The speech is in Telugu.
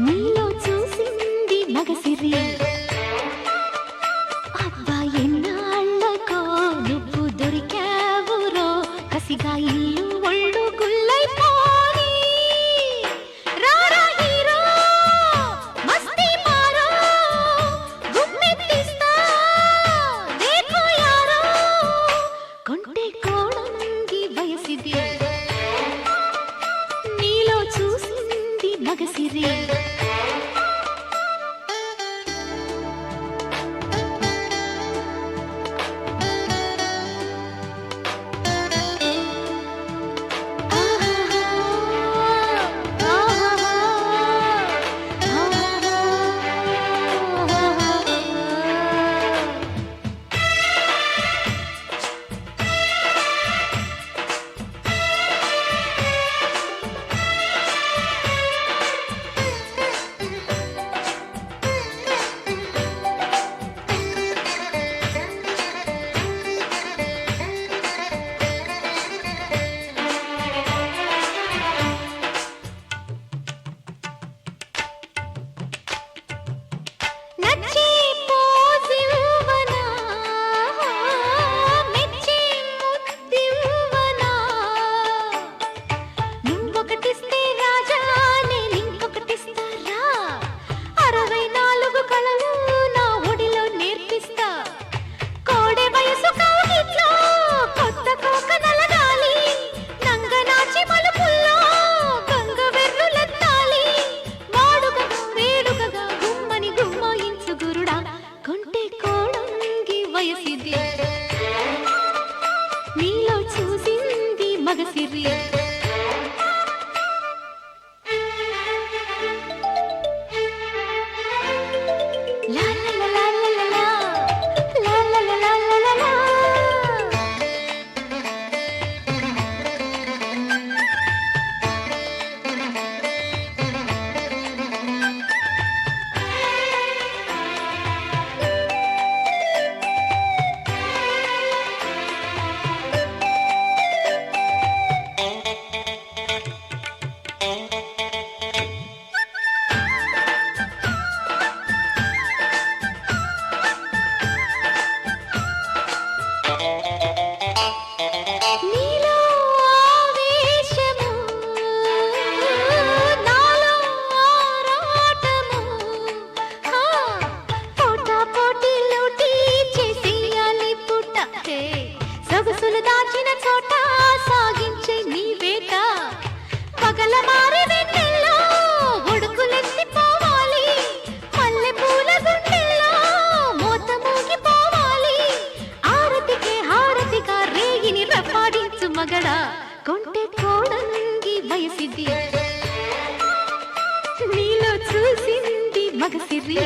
నీలో చూసింది మగసిరి అబ్బా ఎన్నాళ్ళకో నువ్వు దొరికావురో కసిగా ఇల్లు ఒళ్ళు గుల్లైపోని రారా హీరో మస్తీ మారో గుమ్మెత్తిస్తా దేఖో యారో కొంటె కోడంగి వయసిది నీలో చూసింది మగసిరి నీలో చూసింది మగసిరి లా లా లా లా లా లా లా లా లా లా సొగసులు దాచిన చోట సాగించే నీ వేట పగల మారి వెన్నెల్లో ఉడుకులెత్తిపోవాలి మల్లె పూల గుండెల్లో మోత మూగిపోవాలి ఆరతికే హారతిగా రేగిని రపాడించు మగడా కొంటె కోడంగి వయసిది నీలో చూసింది మగసిరి